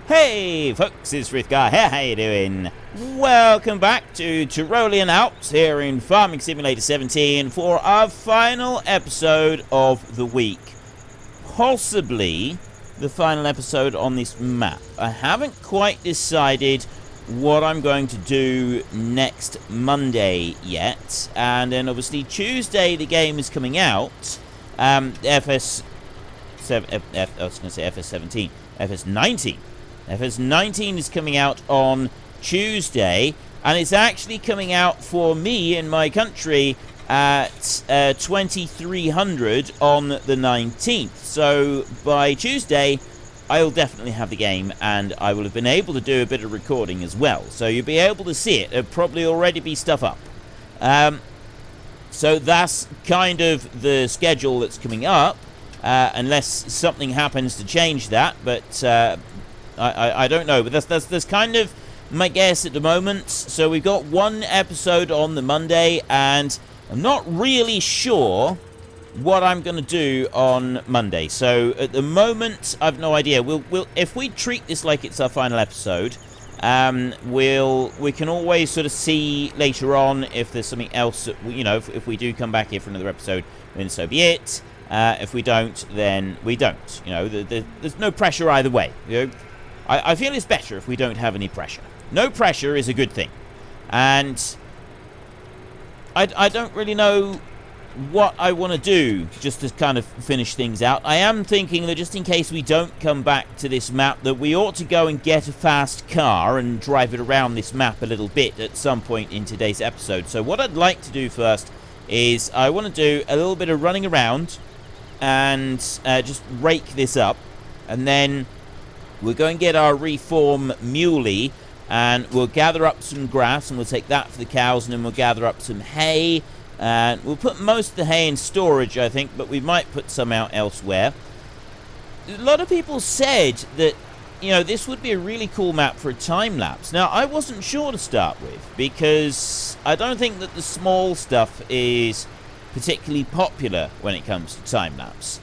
Hey folks, it's Frithgar here, how you doing? Welcome back to Tyrolean Alps here in Farming Simulator 17 for our final episode of the week. Possibly the final episode on this map. I haven't quite decided what I'm going to do next Monday yet, and then obviously Tuesday the game is coming out. FS17. FS19 is coming out on Tuesday, and it's actually coming out for me in my country at 2300 on the 19th. So by Tuesday, I'll definitely have the game, and I will have been able to do a bit of recording as well. So you'll be able to see it. There'll probably already be stuff up. So that's kind of the schedule that's coming up, unless something happens to change that, but I don't know, but that's kind of my guess at the moment. So we've got one episode on the Monday, and I'm not really sure what I'm going to do on Monday. So at the moment, I've no idea. We'll if we treat this like it's our final episode, we can always sort of see later on if there's something else that, you know, if we do come back here for another episode, then so be it. If we don't, then we don't. You know, there's no pressure either way. You know, I feel it's better if we don't have any pressure. No pressure is a good thing. And I don't really know what I want to do just to kind of finish things out. I am thinking that just in case we don't come back to this map, that we ought to go and get a fast car and drive it around this map a little bit at some point in today's episode. So what I'd like to do first is I want to do a little bit of running around and just rake this up, and then we'll go and get our reform Muli, and we'll gather up some grass, and we'll take that for the cows, and then we'll gather up some hay, and we'll put most of the hay in storage, I think, but we might put some out elsewhere. A lot of people said that, you know, this would be a really cool map for a time-lapse. Now, I wasn't sure to start with, because I don't think that the small stuff is particularly popular when it comes to time-lapse.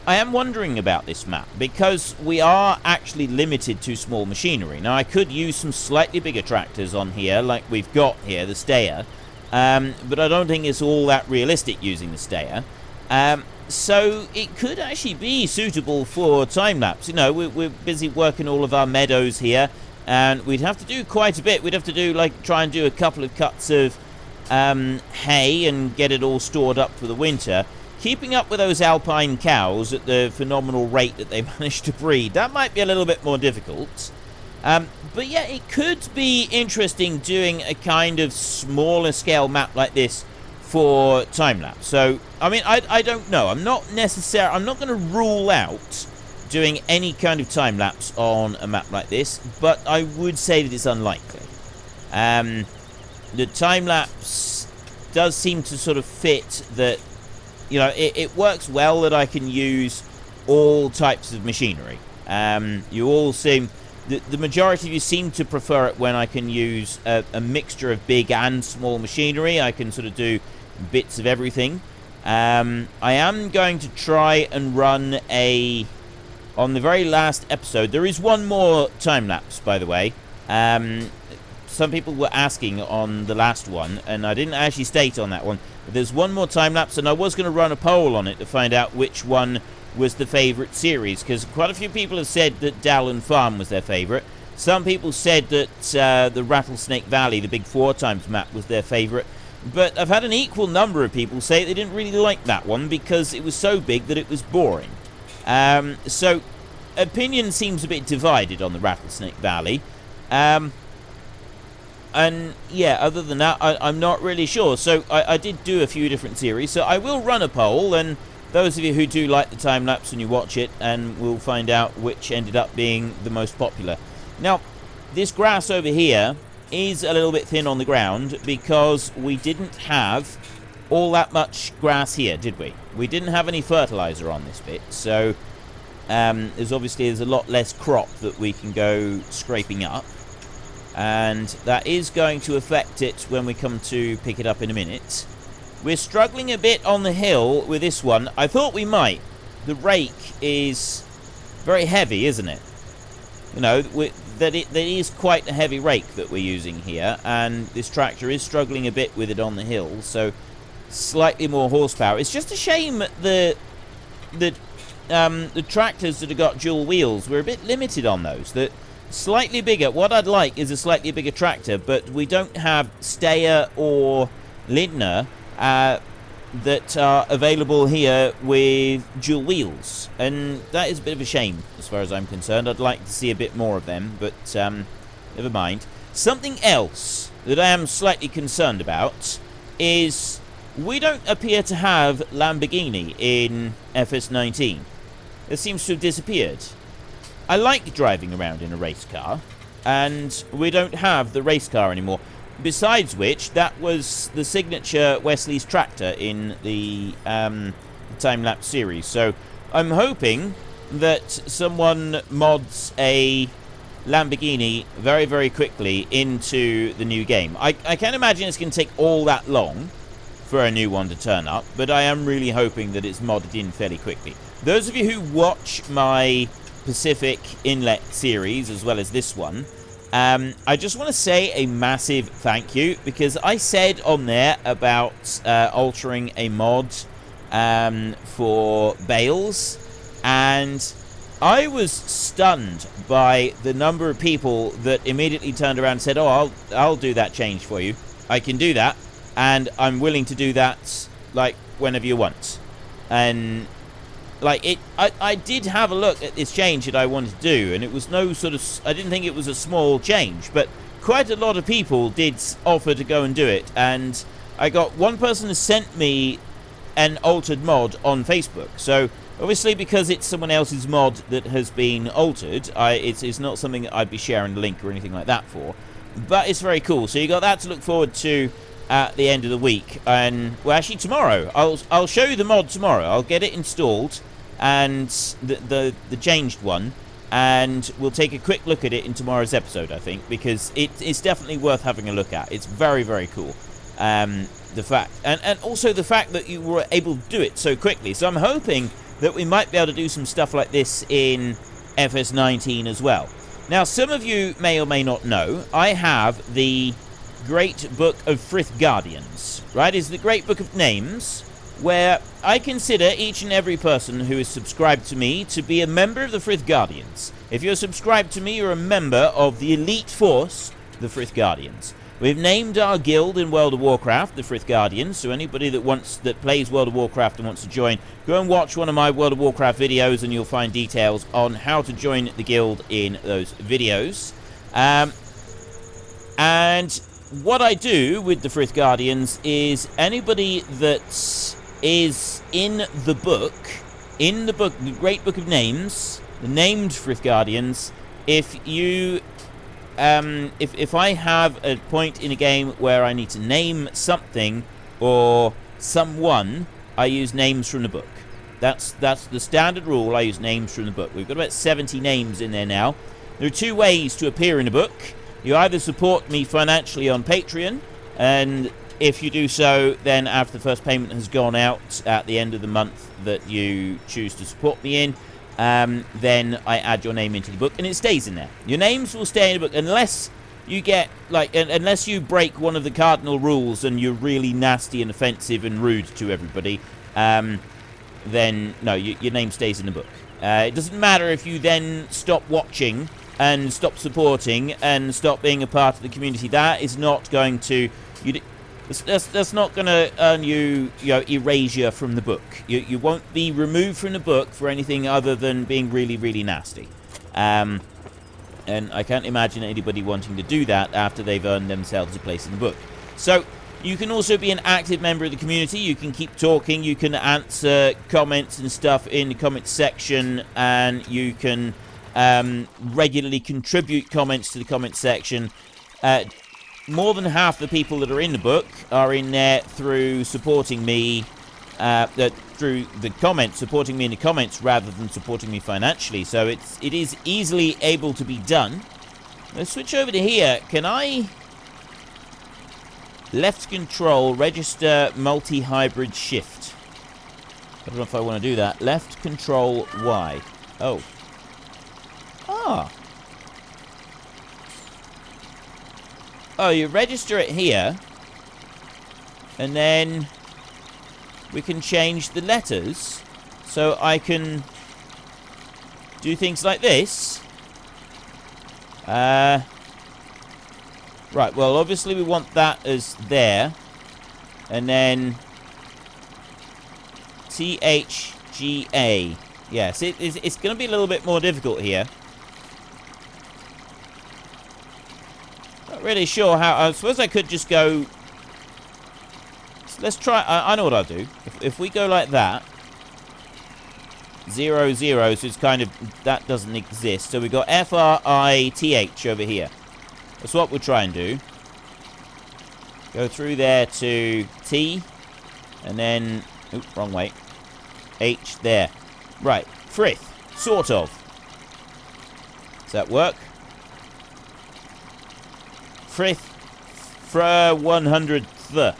I am wondering about this map, because we are actually limited to small machinery. Now, I could use some slightly bigger tractors on here, like we've got here, the stayer, but I don't think it's all that realistic using the stayer. So it could actually be suitable for time-lapse. You know, we're busy working all of our meadows here, and we'd have to do quite a bit. We'd have to do, like, try and do a couple of cuts of hay and get it all stored up for the winter. Keeping up with those alpine cows at the phenomenal rate that they managed to breed, that might be a little bit more difficult. But yeah, it could be interesting doing a kind of smaller scale map like this for time-lapse. So, I mean, I don't know. I'm not going to rule out doing any kind of time-lapse on a map like this, but I would say that it's unlikely. The time-lapse does seem to sort of fit that, you know, it works well that I can use all types of machinery. You all seem, the majority of you seem to prefer it when I can use a mixture of big and small machinery. I can sort of do bits of everything. I am going to try and run on the very last episode, there is one more time-lapse, by the way. Some people were asking on the last one, and I didn't actually state on that one, but there's one more time-lapse, and I was going to run a poll on it to find out which one was the favourite series, because quite a few people have said that Dowland Farm was their favourite. Some people said that the Rattlesnake Valley, the big 4x map, was their favourite, but I've had an equal number of people say they didn't really like that one because it was so big that it was boring. So opinion seems a bit divided on the Rattlesnake Valley. And yeah, other than that, I'm not really sure. So I did do a few different series, so I will run a poll, and those of you who do like the time-lapse and you watch it, and we'll find out which ended up being the most popular. Now, this grass over here is a little bit thin on the ground because we didn't have all that much grass here, did we? We didn't have any fertilizer on this bit, so there's a lot less crop that we can go scraping up. And that is going to affect it when we come to pick it up in a minute. We're struggling a bit on the hill with this one. I thought we might. The rake is very heavy, isn't it? you know, that it is quite a heavy rake that we're using here, and this tractor is struggling a bit with it on the hill, so slightly more horsepower. It's just a shame the tractors that have got dual wheels, we're a bit limited on those. That slightly bigger, what I'd like is a slightly bigger tractor, but we don't have Steyr or Lindner that are available here with dual wheels, and that is a bit of a shame as far as I'm concerned. I'd like to see a bit more of them, but never mind. Something else that I am slightly concerned about is we don't appear to have Lamborghini in FS19. It seems to have disappeared. I like driving around in a race car, and we don't have the race car anymore. Besides which, that was the signature Wesley's tractor in the time-lapse series. So I'm hoping that someone mods a Lamborghini very, very quickly into the new game. I can't imagine it's going to take all that long for a new one to turn up, but I am really hoping that it's modded in fairly quickly. Those of you who watch my Pacific Inlet series, as well as this one, I just want to say a massive thank you, because I said on there about altering a mod for bales, and I was stunned by the number of people that immediately turned around and said, oh, I'll do that change for you. I can do that, and I'm willing to do that, like, whenever you want. And like, I did have a look at this change that I wanted to do, and it was no sort of, I didn't think it was a small change, but quite a lot of people did offer to go and do it, and I got one person who sent me an altered mod on Facebook. So obviously, because it's someone else's mod that has been altered, it's not something that I'd be sharing the link or anything like that for, but it's very cool. So you got that to look forward to at the end of the week. And well, actually tomorrow I'll show you the mod tomorrow. I'll get it installed, and the changed one, and we'll take a quick look at it in tomorrow's episode, I think, because it's definitely worth having a look at. It's very, very cool. The fact, and also the fact that you were able to do it so quickly. So I'm hoping that we might be able to do some stuff like this in FS19 as well. Now, some of you may or may not know, I have the Great Book of Frith Guardians, right? It's the Great Book of Names, where I consider each and every person who is subscribed to me to be a member of the Frith Guardians. If you're subscribed to me, you're a member of the elite force, the Frith Guardians. We've named our guild in World of Warcraft, the Frith Guardians, so anybody that plays World of Warcraft and wants to join, go and watch one of my World of Warcraft videos, and you'll find details on how to join the guild in those videos. And what I do with the Frith Guardians is anybody that is in the book, the Great Book of Names, the named Frith Guardians, if you if I have a point in a game where I need to name something or someone, I use names from the book. That's the standard rule. I use names from the book. We've got about 70 names in there now. There are two ways to appear in the book. You either support me financially on Patreon, and if you do so, then after the first payment has gone out at the end of the month that you choose to support me in, then I add your name into the book, and it stays in there. Your names will stay in the book unless you get, like, unless you break one of the cardinal rules and you're really nasty and offensive and rude to everybody, then no, your name stays in the book. It doesn't matter if you then stop watching and stop supporting and stop being a part of the community. That is not going to, that's not going to earn you, erasure from the book. You won't be removed from the book for anything other than being really, really nasty. And I can't imagine anybody wanting to do that after they've earned themselves a place in the book. So you can also be an active member of the community. You can keep talking. You can answer comments and stuff in the comments section, and you can regularly contribute comments to the comments section. More than half the people that are in the book are in there through supporting me, through the comments, supporting me in the comments rather than supporting me financially. So it is easily able to be done. Let's switch over to here. Can I left control register multi-hybrid shift? I don't know if I want to do that. Left control Y. Oh. Ah. Oh, you register it here. And then we can change the letters. So I can do things like this. Right, well, obviously we want that as there. And then THGA. Yes, it's going to be a little bit more difficult here. Not really sure how. I suppose I could just go. Let's try. I know what I'll do. If we go like that. 0, 0, so it's kind of. That doesn't exist. So we've got FRITH over here. That's what we'll try and do. Go through there to T. And then. Oop, wrong way. H there. Right. Frith. Sort of. Does that work? Frith. Fra 100th.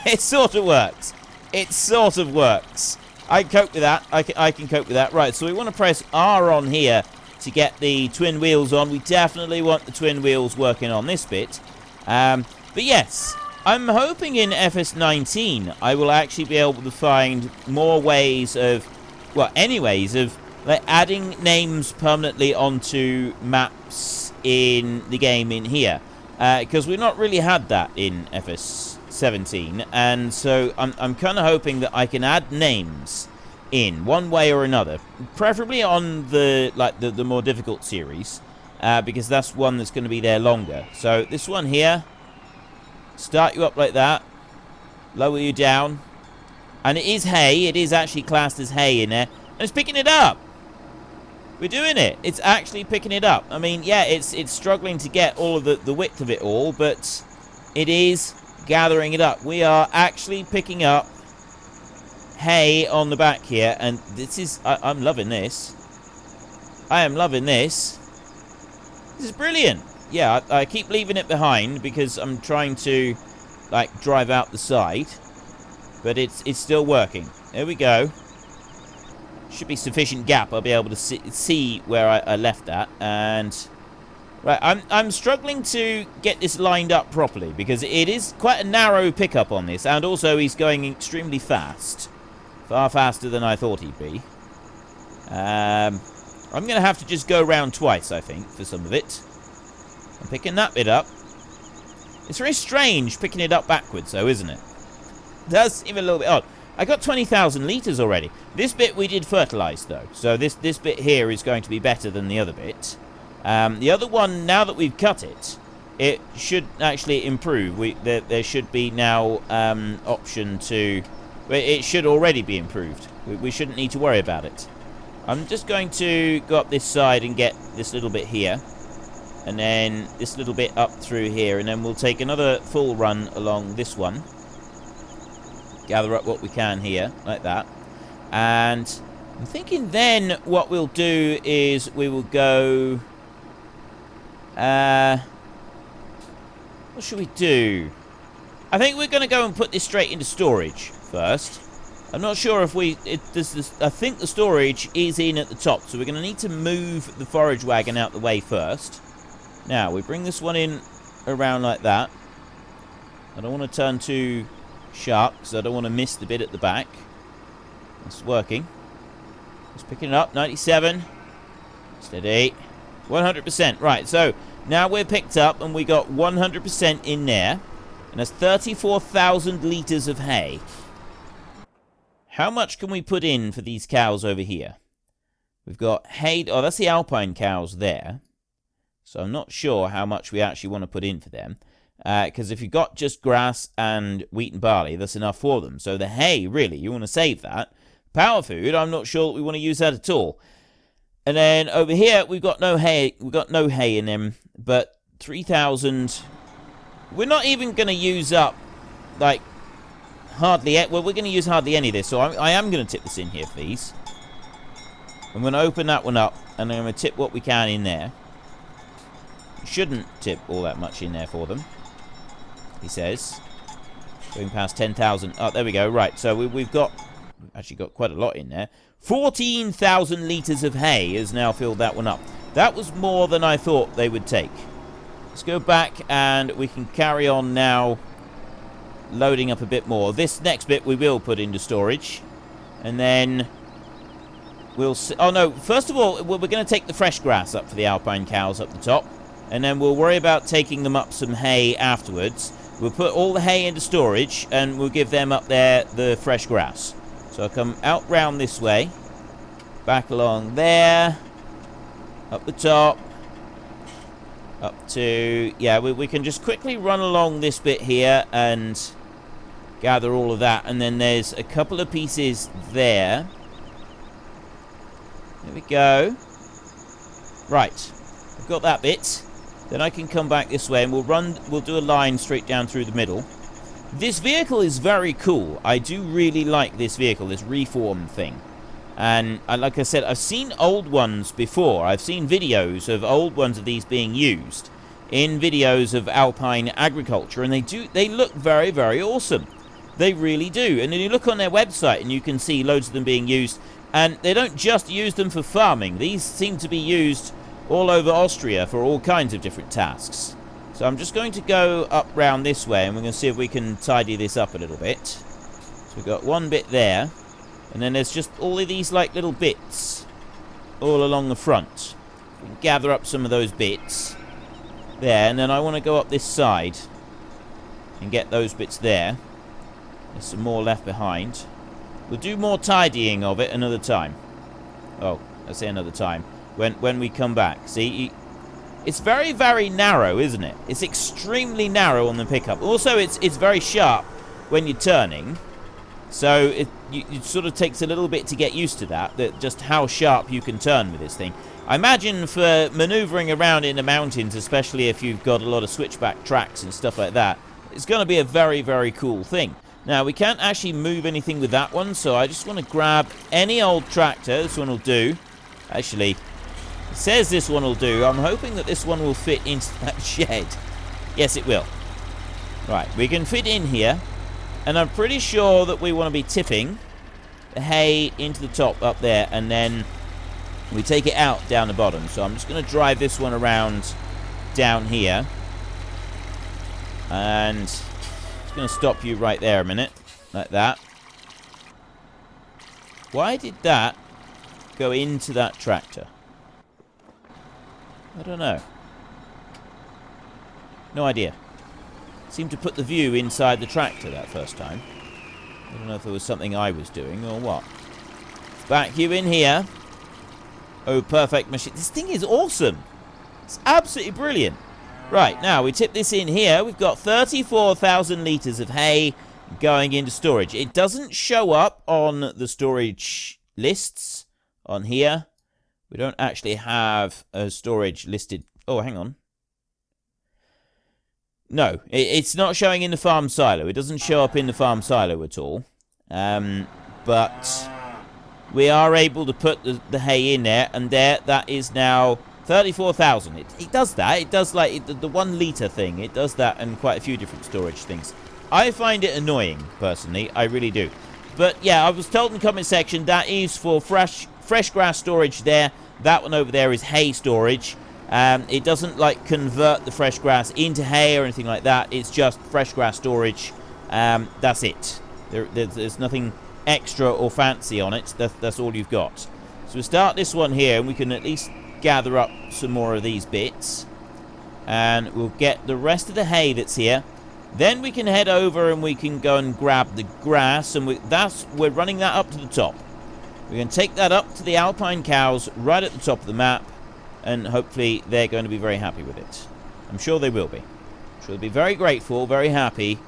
It sort of works. It sort of works. I can cope with that. I can cope with that. Right, so we want to press R on here to get the twin wheels on. We definitely want the twin wheels working on this bit. But yes, I'm hoping in FS19 I will actually be able to find more ways of, well, any ways of like adding names permanently onto maps in the game in here. Because we've not really had that in FS17, and so I'm kind of hoping that I can add names in one way or another, preferably on the more difficult series, because that's one that's going to be there longer. So this one here, start you up like that, lower you down, and it is hay. It is actually classed as hay in there, and it's picking it up. We're doing it. It's actually picking it up. I mean, yeah, it's struggling to get all of the width of it all, but it is gathering it up. We are actually picking up hay on the back here, and this is... I'm loving this. I am loving this. This is brilliant. Yeah, I keep leaving it behind because I'm trying to, like, drive out the side, but it's still working. There we go. Should be sufficient gap. I'll be able to see where I left that. And right, I'm struggling to get this lined up properly because it is quite a narrow pickup on this, and also he's going extremely fast, far faster than I thought he'd be. I'm going to have to just go around twice, I think, for some of it. I'm picking that bit up. It's very strange picking it up backwards, though, isn't it? It does seem a little bit odd. I got 20,000 litres already. This bit we did fertilise, though. So this bit here is going to be better than the other bit. The other one, now that we've cut it, it should actually improve. There should be now option to... It should already be improved. We shouldn't need to worry about it. I'm just going to go up this side and get this little bit here. And then this little bit up through here. And then we'll take another full run along this one. Gather up what we can here, like that. And I'm thinking then what we'll do is we will go... what should we do? I think we're going to go and put this straight into storage first. I'm not sure if we... I think the storage is in at the top, so we're going to need to move the forage wagon out the way first. Now, we bring this one in around like that. I don't want to turn too sharp, because I don't want to miss the bit at the back. It's working. Just picking it up. 97. Steady. 100%. Right, so now we're picked up, and we got 100% in there. And that's 34,000 litres of hay. How much can we put in for these cows over here? We've got hay... Oh, that's the alpine cows there. So I'm not sure how much we actually want to put in for them. Because if you've got just grass and wheat and barley, that's enough for them. So the hay, really, you want to save that. Power food, I'm not sure that we want to use that at all. And then over here, we've got no hay. We've got no hay in them. But 3,000... We're not even going to use up, like, hardly... Well, we're going to use hardly any of this. So I am going to tip this in here for these. I'm going to open that one up. And I'm going to tip what we can in there. Shouldn't tip all that much in there for them. He says. Going past 10,000. Oh, there we go. Right, so we've actually got quite a lot in there. 14,000 litres of hay has now filled that one up. That was more than I thought they would take. Let's go back and we can carry on now loading up a bit more. This next bit we will put into storage. And then we'll see. Oh no, first of all, we're going to take the fresh grass up for the alpine cows up the top. And then we'll worry about taking them up some hay afterwards. We'll put all the hay into storage and we'll give them up there the fresh grass. So I'll come out round this way. Back along there. Up the top. Up to... Yeah, we can just quickly run along this bit here and gather all of that. And then there's a couple of pieces there. There we go. Right. I've got that bit. Then I can come back this way and we'll do a line straight down through the middle. This vehicle is very cool. I do really like this vehicle, this reform thing. And like I said, I've seen old ones before. I've seen videos of old ones of these being used in videos of alpine agriculture, and they look very, very awesome. They really do. And then you look on their website and you can see loads of them being used, and they don't just use them for farming. These seem to be used all over Austria for all kinds of different tasks. So I'm just going to go up round this way and we're going to see if we can tidy this up a little bit. So we've got one bit there, and then there's just all of these like little bits all along the front. We can gather up some of those bits there, and then I want to go up this side and get those bits there. There's some more left behind. We'll do more tidying of it another time. Oh, I say another time. When we come back. See, it's very, very narrow, isn't it? It's extremely narrow on the pickup. Also, it's very sharp when you're turning. So it sort of takes a little bit to get used to that just how sharp you can turn with this thing. I imagine for maneuvering around in the mountains, especially if you've got a lot of switchback tracks and stuff like that, it's going to be a very, very cool thing. Now, we can't actually move anything with that one, so I just want to grab any old tractor. This one will do. Actually, it says this one will do. I'm hoping that this one will fit into that shed. Yes, it will. Right, we can fit in here. And I'm pretty sure that we want to be tipping the hay into the top up there, and then we take it out down the bottom. So I'm just going to drive this one around down here. And just going to stop you right there a minute, like that. Why did that go into that tractor? I don't know. No idea. Seemed to put the view inside the tractor that first time. I don't know if it was something I was doing or what. Back you in here. Oh, perfect machine. This thing is awesome. It's absolutely brilliant. Right, now we tip this in here. We've got 34,000 litres of hay going into storage. It doesn't show up on the storage lists on here. We don't actually have a storage listed. Oh, hang on. No, it's not showing in the farm silo. It doesn't show up in the farm silo at all. But we are able to put the hay in there, and that is now 34,000. It does that. It does like the 1 litre thing. It does that and quite a few different storage things. I find it annoying, personally. I really do. But yeah, I was told in the comment section that is for fresh grass storage there. That one over there is hay storage. It doesn't like convert the fresh grass into hay or anything like that. It's just fresh grass storage. That's it. There's nothing extra or fancy on it. That's all you've got. So we'll start this one here, and we can at least gather up some more of these bits, and we'll get the rest of the hay that's here. Then we can head over and we can go and grab the grass, and we're running that up to the top. We're going to take that up to the alpine cows right at the top of the map. And hopefully they're going to be very happy with it. I'm sure they will be. I'm sure they'll be very grateful, very happy.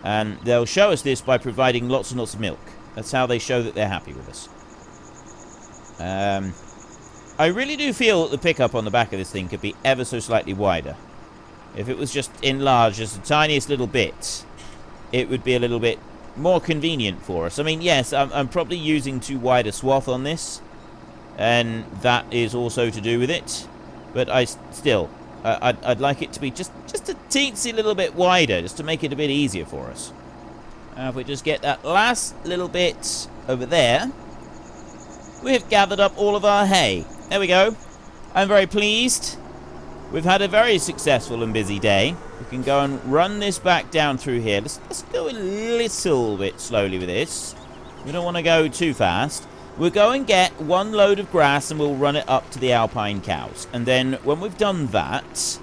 And they'll show us this by providing lots and lots of milk. That's how they show that they're happy with us. I really do feel that the pickup on the back of this thing could be ever so slightly wider. If it was just enlarged just the tiniest little bit, it would be a little bit more convenient for us. I mean, yes, I'm probably using too wide a swath on this. And that is also to do with it. But I'd like it to be just a teensy little bit wider, just to make it a bit easier for us. If we just get that last little bit over there, we've gathered up all of our hay. There we go. I'm very pleased. we've had a very successful and busy day. We can go and run this back down through here. Let's go a little bit slowly with this. We don't want to go too fast. We'll go and get one load of grass and we'll run it up to the alpine cows. And then when we've done that,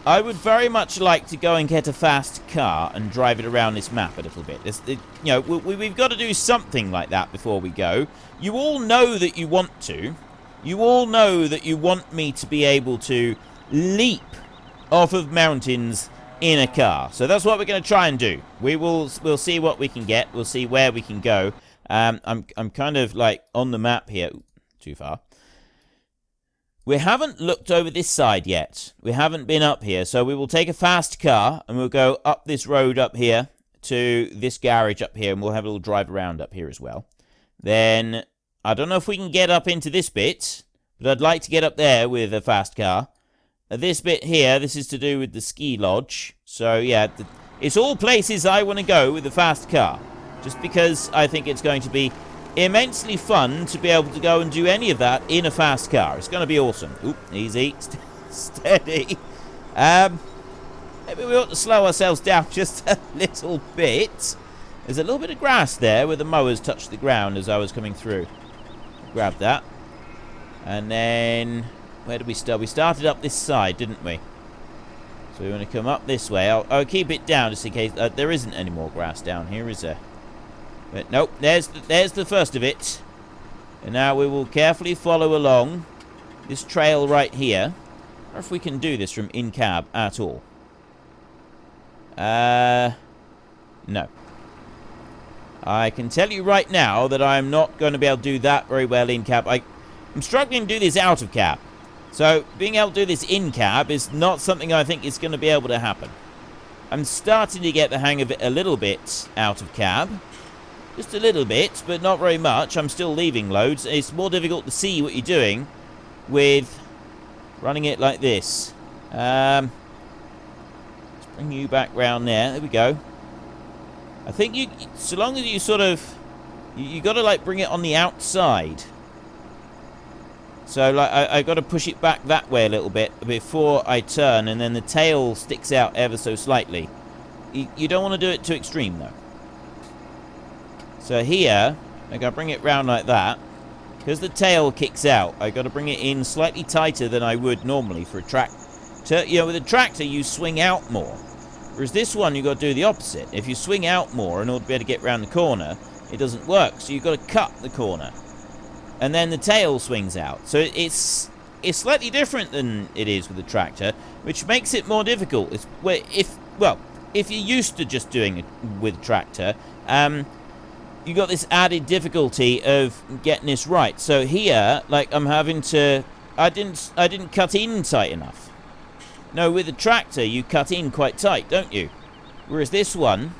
I would very much like to go and get a fast car and drive it around this map a little bit. We've got to do something like that before we go. You all know that you want to. You all know that you want me to be able to leap off of mountains in a car. So that's what we're going to try and do. We'll see what we can get. We'll see where we can go. I'm kind of like on the map here. Ooh, too far. We haven't looked over this side yet. We haven't been up here. So we will take a fast car and we'll go up this road up here to this garage up here. And we'll have a little drive around up here as well. Then I don't know if we can get up into this bit, but I'd like to get up there with a fast car. This bit here, this is to do with the ski lodge. So yeah, it's all places I want to go with a fast car. Just because I think it's going to be immensely fun to be able to go and do any of that in a fast car. It's going to be awesome. Oop, easy, steady. Maybe we ought to slow ourselves down just a little bit. There's a little bit of grass there where the mowers touched the ground as I was coming through. Grab that. And then, where did we start? We started up this side, didn't we? So we want to come up this way. I'll keep it down just in case. There isn't any more grass down here, is there? But nope, there's the first of it. And now we will carefully follow along this trail right here. I wonder if we can do this from in-cab at all. No. I can tell you right now that I'm not going to be able to do that very well in-cab. I'm struggling to do this out of cab. So, being able to do this in-cab is not something I think is going to be able to happen. I'm starting to get the hang of it a little bit out of cab. Just a little bit, but not very much. I'm still leaving loads. It's more difficult to see what you're doing with running it like this. Let's bring you back round there. There we go. I think you, so long as you sort of, you got to like bring it on the outside. So like I got to push it back that way a little bit before I turn, and then the tail sticks out ever so slightly. You don't want to do it too extreme though. So here, I got to bring it round like that. Because the tail kicks out, I got to bring it in slightly tighter than I would normally for a tractor. You know, with a tractor, you swing out more. Whereas this one, you've got to do the opposite. If you swing out more in order to be able to get round the corner, it doesn't work. So you've got to cut the corner. And then the tail swings out. So it's slightly different than it is with a tractor, which makes it more difficult. If you're used to just doing it with a tractor, you got this added difficulty of getting this right. So here, like I'm having to, I didn't cut in tight enough. No, with a tractor you cut in quite tight, don't you? Whereas this one,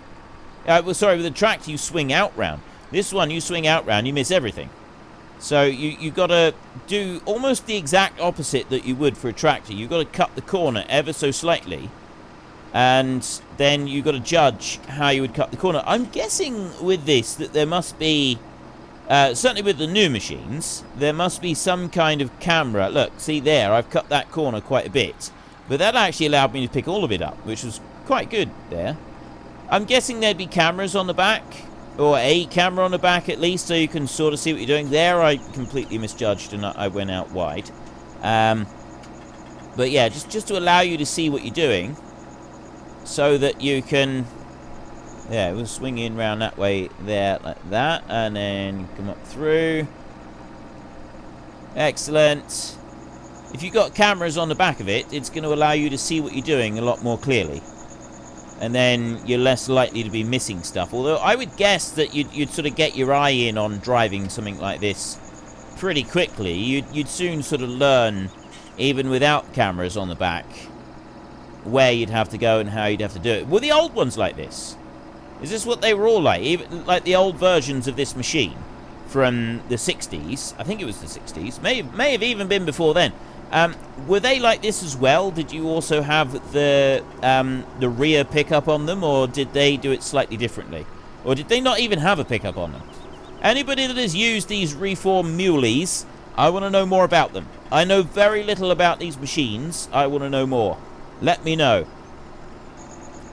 with a tractor you swing out round. This one you swing out round, you miss everything. So you got to do almost the exact opposite that you would for a tractor. You've got to cut the corner ever so slightly. And then you've got to judge how you would cut the corner. I'm guessing with this that there must be, certainly with the new machines, there must be some kind of camera. Look, see there, I've cut that corner quite a bit. But that actually allowed me to pick all of it up, which was quite good there. I'm guessing there'd be cameras on the back, or a camera on the back at least, so you can sort of see what you're doing. There I completely misjudged and I went out wide. But yeah, just to allow you to see what you're doing, so that you can, yeah, we'll swing in round that way there like that, and then come up through. Excellent. If you've got cameras on the back of it, it's going to allow you to see what you're doing a lot more clearly. And then you're less likely to be missing stuff. Although I would guess that you'd sort of get your eye in on driving something like this pretty quickly. You'd soon sort of learn, even without cameras on the back, where you'd have to go and how you'd have to do it. Were the old ones like this? Is this what they were all like? Even like the old versions of this machine from the 60s. I think it was the 60s. May have even been before then. Were they like this as well? Did you also have the rear pickup on them, or did they do it slightly differently? Or did they not even have a pickup on them? Anybody that has used these reformed Mulis, I want to know more about them. I know very little about these machines. I want to know more. Let me know.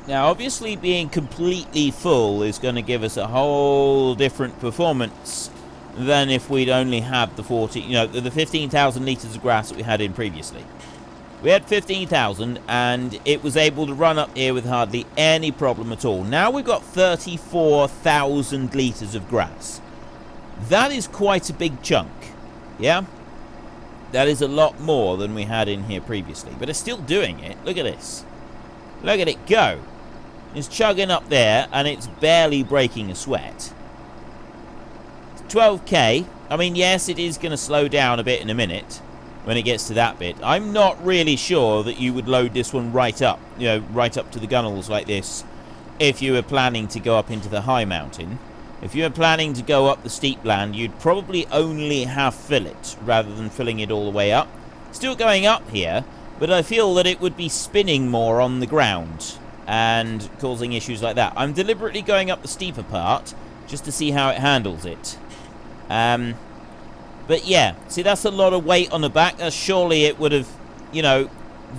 Now, obviously, being completely full is going to give us a whole different performance than if we'd only had the 15,000 litres of grass that we had in previously. We had 15,000, and it was able to run up here with hardly any problem at all. Now we've got 34,000 litres of grass. That is quite a big chunk. Yeah? That is a lot more than we had in here previously. But it's still doing it. Look at this. Look at it go. It's chugging up there, and it's barely breaking a sweat. 12k. I mean, yes, it is going to slow down a bit in a minute when it gets to that bit. I'm not really sure that you would load this one right up, right up to the gunnels like this if you were planning to go up into the high mountain. If you were planning to go up the steep land, you'd probably only have fillet rather than filling it all the way up. Still going up here, but I feel that it would be spinning more on the ground and causing issues like that. I'm deliberately going up the steeper part just to see how it handles it. But yeah, see, that's a lot of weight on the back. Surely it would have,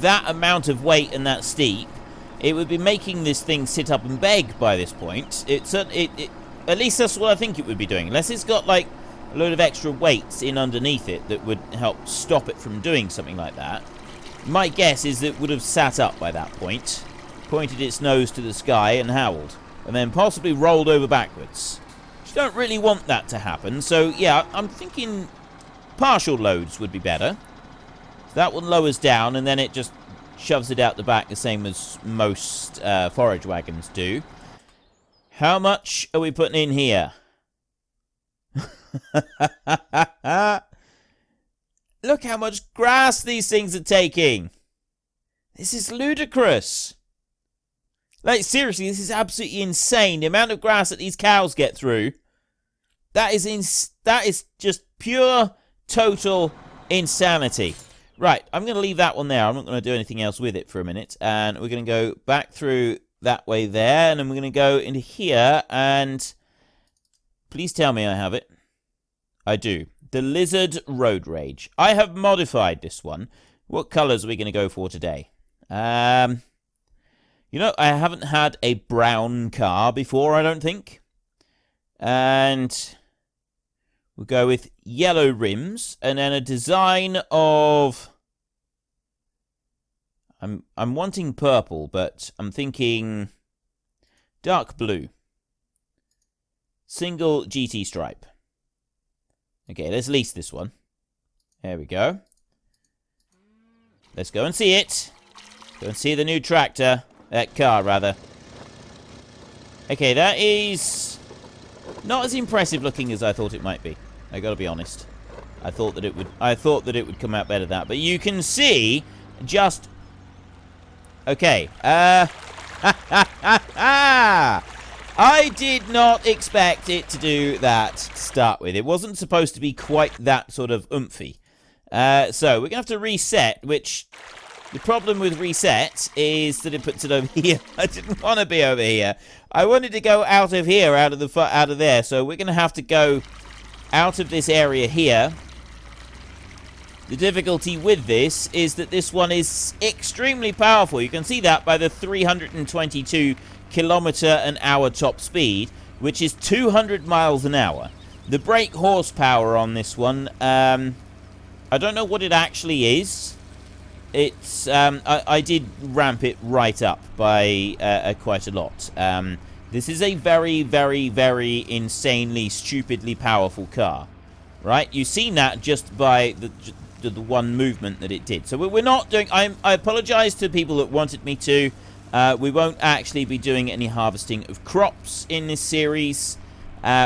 that amount of weight and that steep, it would be making this thing sit up and beg by this point. At least that's what I think it would be doing. Unless it's got, like, a load of extra weights in underneath it that would help stop it from doing something like that. My guess is that it would have sat up by that point, pointed its nose to the sky and howled, and then possibly rolled over backwards. You don't really want that to happen, so yeah, I'm thinking partial loads would be better. So that one lowers down, and then it just shoves it out the back, the same as most forage wagons do. How much are we putting in here? Look how much grass these things are taking. This is ludicrous. Like, seriously, this is absolutely insane. The amount of grass that these cows get through. That is just pure, total insanity. Right, I'm going to leave that one there. I'm not going to do anything else with it for a minute. And we're going to go back through that way there. And then we're going to go into here. And please tell me I have it. I do. The Lizard Road Rage. I have modified this one. What colours are we going to go for today? I haven't had a brown car before, I don't think. And we'll go with yellow rims, and then a design of... I'm wanting purple, but I'm thinking dark blue. Single GT stripe. Okay, let's lease this one. There we go. Let's go and see it. Go and see the new tractor. Car, rather. Okay, that is not as impressive looking as I thought it might be. I gotta be honest. I thought that it would come out better than that. But you can see just... Okay. I did not expect it to do that to start with. It wasn't supposed to be quite that sort of oomphy. So, we're going to have to reset, which... The problem with reset is that it puts it over here. I didn't want to be over here. I wanted to go out of here, out of there. So we're going to have to go out of this area here. The difficulty with this is that this one is extremely powerful. You can see that by the 322 km/h top speed, which is 200 miles an hour. The brake horsepower on this one, I don't know what it actually is. It's, I did ramp it right up by quite a lot. This is a very, very, very insanely, stupidly powerful car. Right? You've seen that just by the one movement that it did. So we're not doing... I apologize to people that wanted me to. We won't actually be doing any harvesting of crops in this series.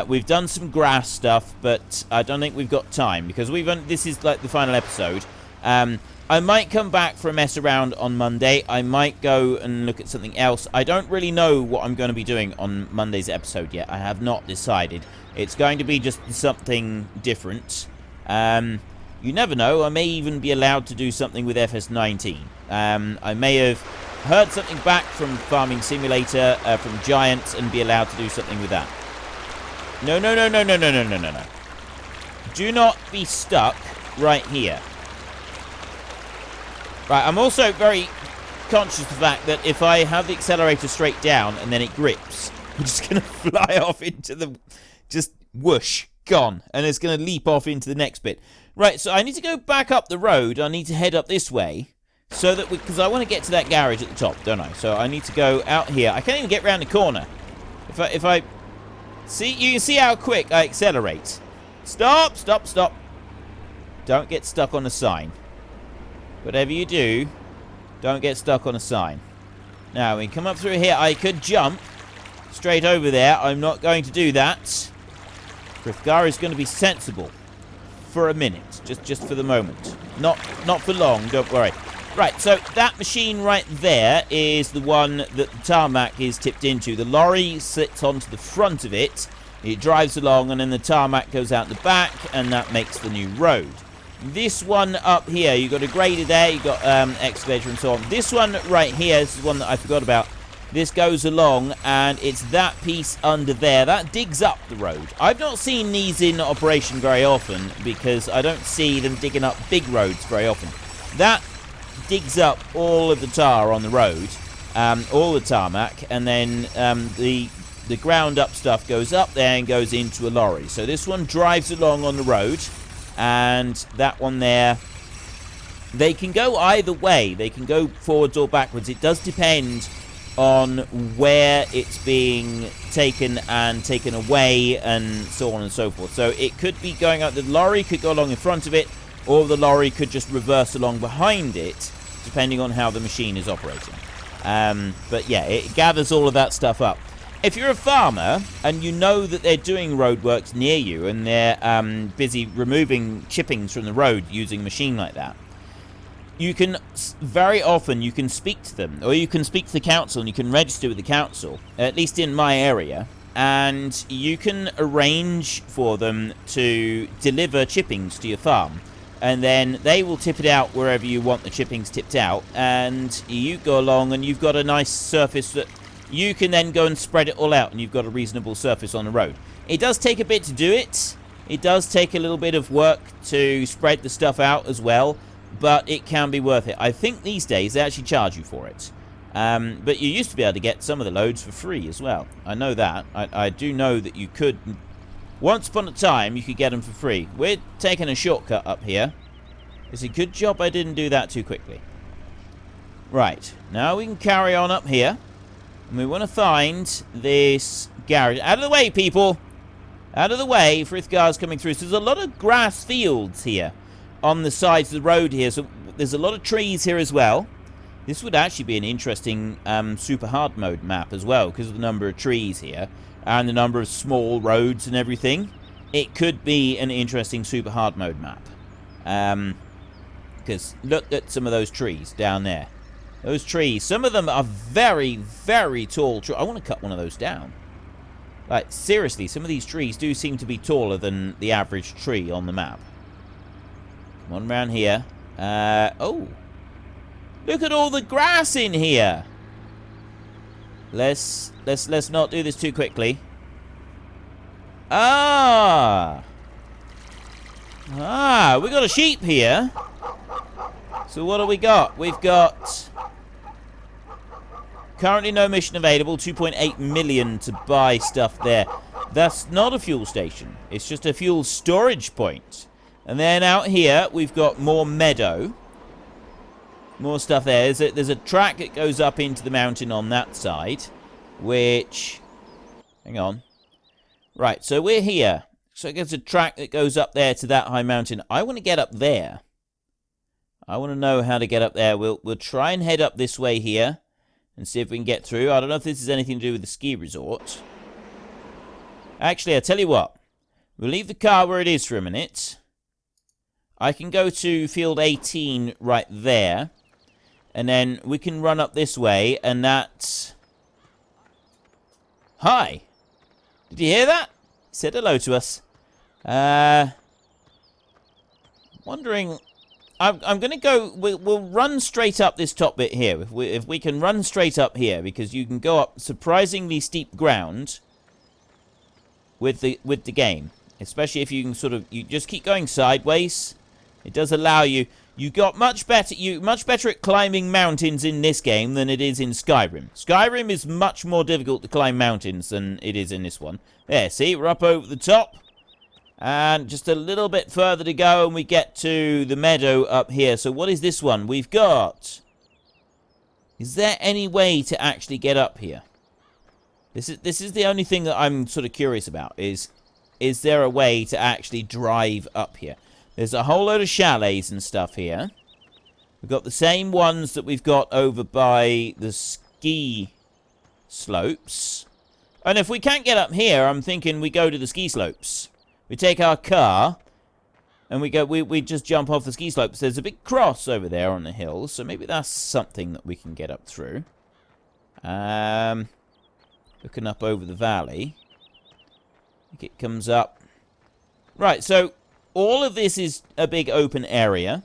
We've done some grass stuff, but I don't think we've got time, because this is like the final episode. I might come back for a mess around on Monday. I might go and look at something else. I don't really know what I'm going to be doing on Monday's episode yet. I have not decided. It's going to be just something different. You never know. I may even be allowed to do something with FS17. I may have heard something back from Farming Simulator, from Giants, and be allowed to do something with that. No. Do not be stuck right here. Right, I'm also very conscious of the fact that if I have the accelerator straight down and then it grips, I'm just going to fly off into the... just whoosh, gone. And it's going to leap off into the next bit. Right, so I need to go back up the road. I need to head up this way. So that because I want to get to that garage at the top, don't I? So I need to go out here. I can't even get around the corner. If I... See, you can see how quick I accelerate. Stop, stop, stop. Don't get stuck on a sign. Whatever you do, don't get stuck on a sign. Now, we come up through here. I could jump straight over there. I'm not going to do that. Frithgar is going to be sensible for a minute. Just for the moment. Not for long, don't worry. Right, so that machine right there is the one that the tarmac is tipped into. The lorry sits onto the front of it. It drives along, and then the tarmac goes out the back, and that makes the new road. This one up here, you've got a grader there, you've got excavator and so on. This one right here, this is one that I forgot about. This goes along, and it's that piece under there. That digs up the road. I've not seen these in operation very often, because I don't see them digging up big roads very often. That digs up all of the tar on the road, all the tarmac, and then the ground up stuff goes up there and goes into a lorry. So this one drives along on the road, and that one there, they can go either way. They can go forwards or backwards. It does depend on where it's being taken and taken away and so on and so forth. So it could be going up, the lorry could go along in front of it, or the lorry could just reverse along behind it, depending on how the machine is operating. But yeah, it gathers all of that stuff up. If you're a farmer and you know that they're doing roadworks near you and they're busy removing chippings from the road using a machine like that, you can, very often, you can speak to them, or you can speak to the council and you can register with the council, at least in my area, and you can arrange for them to deliver chippings to your farm. And then they will tip it out wherever you want the chippings tipped out, and you go along and you've got a nice surface that you can then go and spread it all out, and you've got a reasonable surface on the road. It does take a bit to do it. It does take a little bit of work to spread the stuff out as well, but it can be worth it. I think these days they actually charge you for it. But you used to be able to get some of the loads for free as well. I know that. I do know that you could... Once upon a time, you could get them for free. We're taking a shortcut up here. It's a good job I didn't do that too quickly. Right, now we can carry on up here. And we want to find this garage. Out of the way, people! Out of the way, Frithgar's coming through. So there's a lot of grass fields here on the sides of the road here. So there's a lot of trees here as well. This would actually be an interesting super hard mode map as well, because of the number of trees here and the number of small roads and everything. It could be an interesting super hard mode map. Because look at some of those trees down there. Those trees, some of them are very, very tall. I want to cut one of those down. Like, seriously, some of these trees do seem to be taller than the average tree on the map. Come on around here. Oh. Look at all the grass in here. Let's not do this too quickly. Ah, we got a sheep here. So what do we got? We've got currently no mission available. 2.8 million to buy stuff there. That's not a fuel station. It's just a fuel storage point. And then out here we've got more meadow. More stuff there. There's a track that goes up into the mountain on that side, which... Hang on. Right, so we're here. So there's a track that goes up there to that high mountain. I want to get up there. I want to know how to get up there. We'll try and head up this way here and see if we can get through. I don't know if this has anything to do with the ski resort. Actually, I'll tell you what. We'll leave the car where it is for a minute. I can go to field 18 right there. And then we can run up this way, and that's... Hi! Did you hear that? He said hello to us. Wondering... I'm going to go... We'll run straight up this top bit here. If we can run straight up here, because you can go up surprisingly steep ground with the game. Especially if you can sort of... You just keep going sideways. It does allow you... You got much better at climbing mountains in this game than it is in Skyrim. Skyrim is much more difficult to climb mountains than it is in this one. There, see? We're up over the top. And just a little bit further to go and we get to the meadow up here. So what is this one? We've got... Is there any way to actually get up here? This is the only thing that I'm sort of curious about. Is there a way to actually drive up here? There's a whole load of chalets and stuff here. We've got the same ones that we've got over by the ski slopes. And if we can't get up here, I'm thinking we go to the ski slopes. We take our car and we just jump off the ski slopes. There's a big cross over there on the hill, so maybe that's something that we can get up through. Looking up over the valley. I think it comes up. Right, so all of this is a big open area.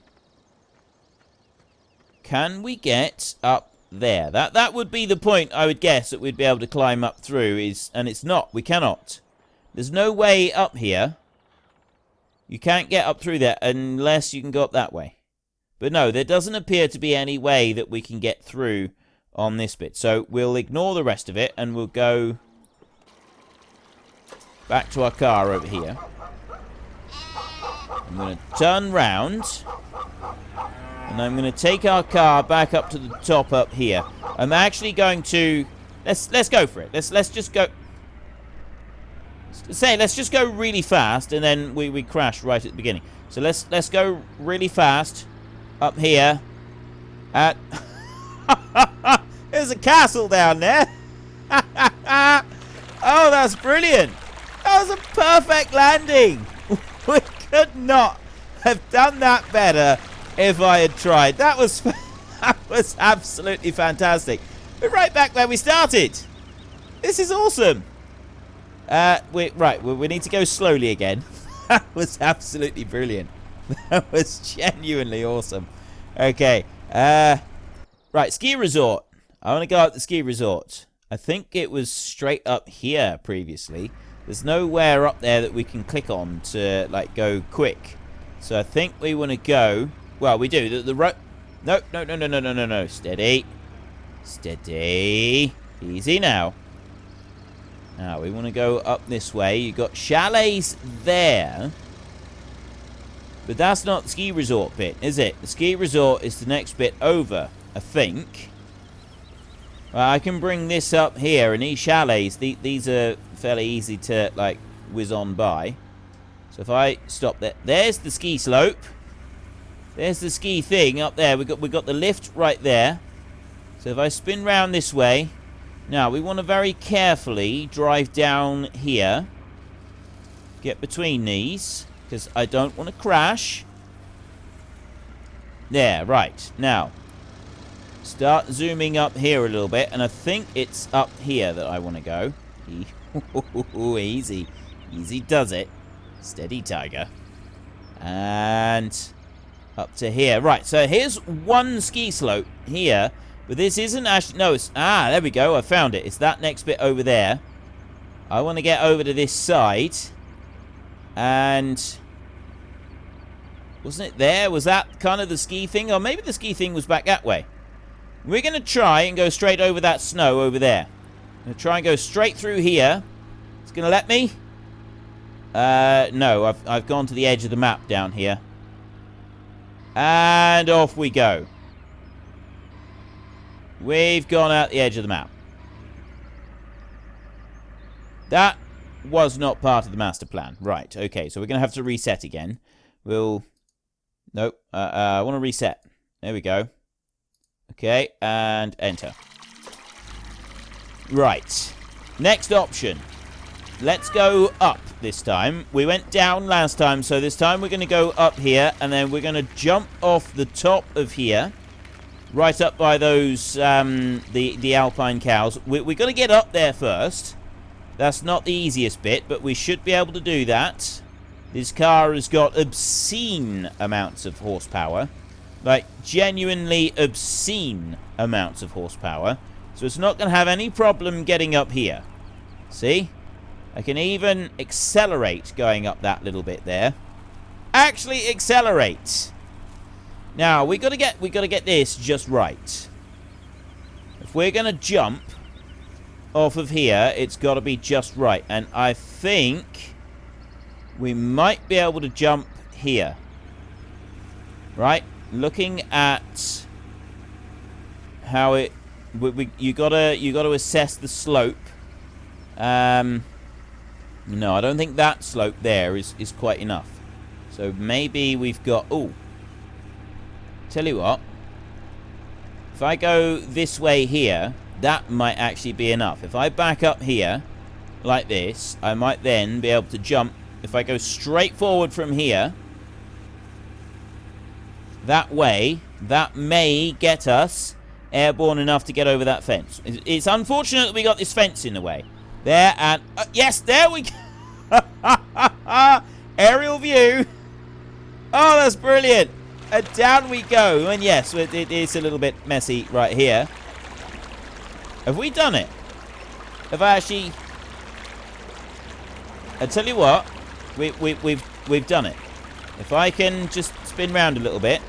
Can we get up there? That would be the point, I would guess, that we'd be able to climb up through. And it's not. We cannot. There's no way up here. You can't get up through there unless you can go up that way. But no, there doesn't appear to be any way that we can get through on this bit. So we'll ignore the rest of it and we'll go back to our car over here. I'm going to turn round. And I'm going to take our car back up to the top up here. I'm actually going to... Let's go for it. Let's just go... Let's just go really fast, and then we crash right at the beginning. So let's go really fast up here. At there's a castle down there. Oh, that's brilliant! That was a perfect landing. We could not have done that better if I had tried. That was absolutely fantastic. We're right back where we started. This is awesome. We need to go slowly again. That was absolutely brilliant. That was genuinely awesome. Okay. Right, ski resort. I want to go up the ski resort. I think it was straight up here previously. There's nowhere up there that we can click on to, like, go quick. So I think we want to go... Well, we do. The rope... No. Steady. Steady. Easy now. Now, we want to go up this way. You've got chalets there. But that's not the ski resort bit, is it? The ski resort is the next bit over, I think. Well, I can bring this up here, and these chalets, these are fairly easy to, like, whiz on by. So if I stop there, there's the ski slope. There's the ski thing up there. We got the lift right there. So if I spin round this way, now we want to very carefully drive down here. Get between these, because I don't want to crash. There, right. Now, start zooming up here a little bit, and I think it's up here that I want to go. Easy. Easy does it. Steady, tiger. And up to here. Right, so here's one ski slope here, but this isn't actually... No, it's... Ah, there we go. I found it. It's that next bit over there. I want to get over to this side. And... wasn't it there? Was that kind of the ski thing? Or maybe the ski thing was back that way. We're going to try and go straight over that snow over there. I'm going to try and go straight through here. It's going to let me? No, I've gone to the edge of the map down here. And off we go. We've gone out the edge of the map. That was not part of the master plan. Right, okay, so we're going to have to reset again. We'll... Nope, I want to reset. There we go. Okay, and enter. Right. Next option. Let's go up this time. We went down last time, so this time we're going to go up here, and then we're going to jump off the top of here, right up by those, the alpine cows. We're going to get up there first. That's not the easiest bit, but we should be able to do that. This car has got obscene amounts of horsepower. Like, genuinely obscene amounts of horsepower. So it's not going to have any problem getting up here. See? I can even accelerate going up that little bit there. actually accelerate. Now we gotta get this just right. If we're gonna jump off of here, it's got to be just right. And I think we might be able to jump here. Right? Looking at how it... you gotta assess the slope. No, I don't think that slope there is quite enough. So maybe we've got... Oh. Tell you what. If I go this way here, that might actually be enough. If I back up here, like this, I might then be able to jump. If I go straight forward from here, that way, that may get us airborne enough to get over that fence. It's unfortunate that we got this fence in the way. There, and... yes, there we go! Aerial view! Oh, that's brilliant! And down we go. And yes, it is a little bit messy right here. Have we done it? Have I actually... I tell you what, we've done it. If I can just spin round a little bit,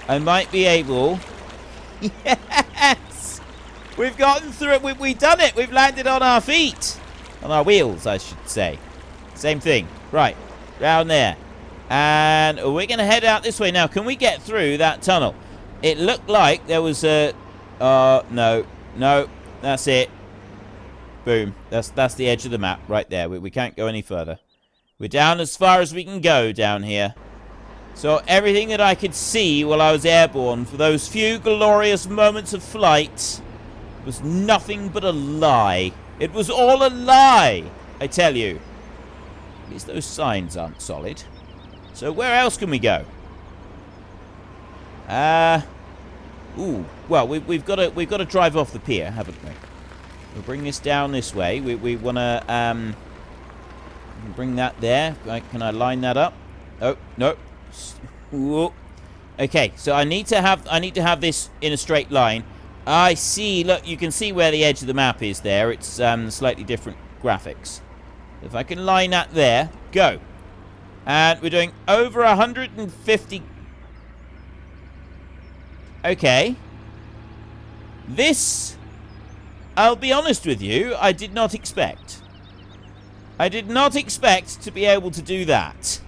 I might be able... Yes! We've gotten through it. We've done it. We've landed on our feet. On our wheels, I should say. Same thing. Right. Round there. And we're going to head out this way. Now, can we get through that tunnel? It looked like there was a... no. No. That's it. Boom. That's the edge of the map right there. We can't go any further. We're down as far as we can go down here. So everything that I could see while I was airborne for those few glorious moments of flight was nothing but a lie. It was all a lie, I tell you. At least those signs aren't solid. So where else can we go? Ooh. Well, we've got to drive off the pier, haven't we? We'll bring this down this way. We want to bring that there. Can I line that up? Oh no. Ooh. Okay, so I need to have this in a straight line. I see. Look, you can see where the edge of the map is there. It's slightly different graphics. If I can line that there, go. And we're doing over 150. Okay. This, I'll be honest with you, I did not expect. I did not expect to be able to do that.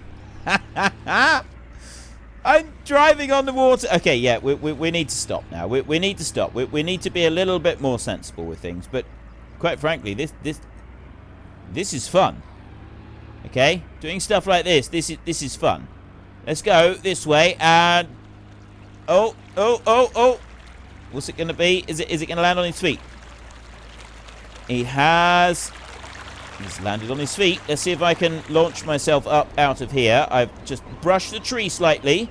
I'm driving on the water. Okay, yeah, we need to stop now. We need to stop. We need to be a little bit more sensible with things. But quite frankly, this is fun. Okay, doing stuff like this is fun. Let's go this way and oh. What's it going to be? Is it going to land on his feet? He's landed on his feet. Let's see if I can launch myself up out of here. I've just brushed the tree slightly.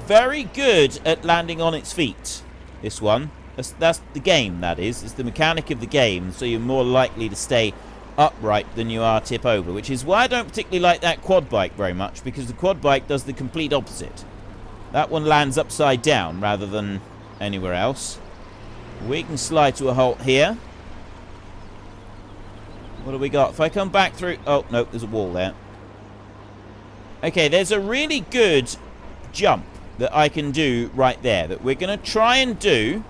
Very good at landing on its feet. This one. That's the game, that is. It's the mechanic of the game, so you're more likely to stay upright than you are tip over, which is why I don't particularly like that quad bike very much, because the quad bike does the complete opposite. That one lands upside down rather than anywhere else. We can slide to a halt here. What do we got? If I come back through... Oh, no, there's a wall there. Okay, there's a really good jump that I can do right there that we're going to try and do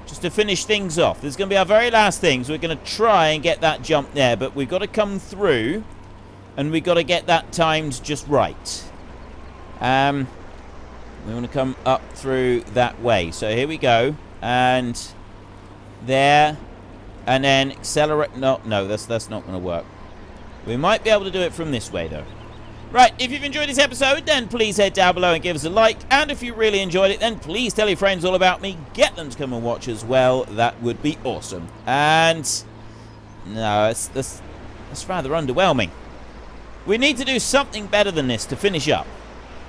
just to finish things off. This is going to be our very last thing, so we're going to try and get that jump there, but we've got to come through and we've got to get that timed just right. We want to come up through that way. So here we go. And there. And then accelerate. No, that's not going to work. We might be able to do it from this way, though. Right, if you've enjoyed this episode, then please head down below and give us a like. And if you really enjoyed it, then please tell your friends all about me. Get them to come and watch as well. That would be awesome. And no, that's rather underwhelming. We need to do something better than this to finish up.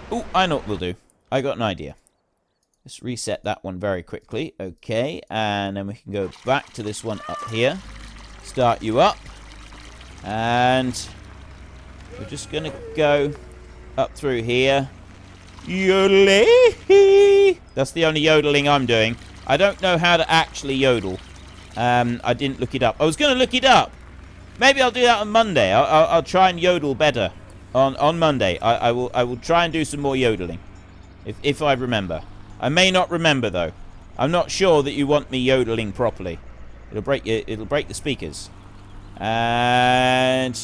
Oh, I know what we'll do. I got an idea. Let's reset that one very quickly. Okay, and then we can go back to this one up here. Start you up. And we're just going to go up through here. Yodeling! That's the only yodeling I'm doing. I don't know how to actually yodel. I didn't look it up. I was going to look it up. Maybe I'll do that on Monday. I'll try and yodel better. On Monday. I will try and do some more yodeling. If I remember. I may not remember, though. I'm not sure that you want me yodeling properly. It'll break the speakers. And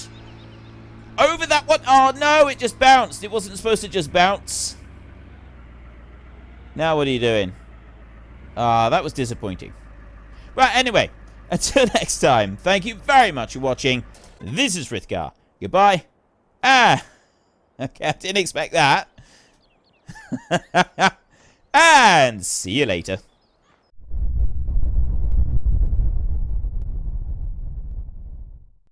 over that one. Oh no, it just bounced. It wasn't supposed to just bounce. Now what are you doing? Ah, that was disappointing. Right, anyway, until next time, thank you very much for watching. This is Frithgar. Goodbye. Ah, okay, I didn't expect that. And see you later.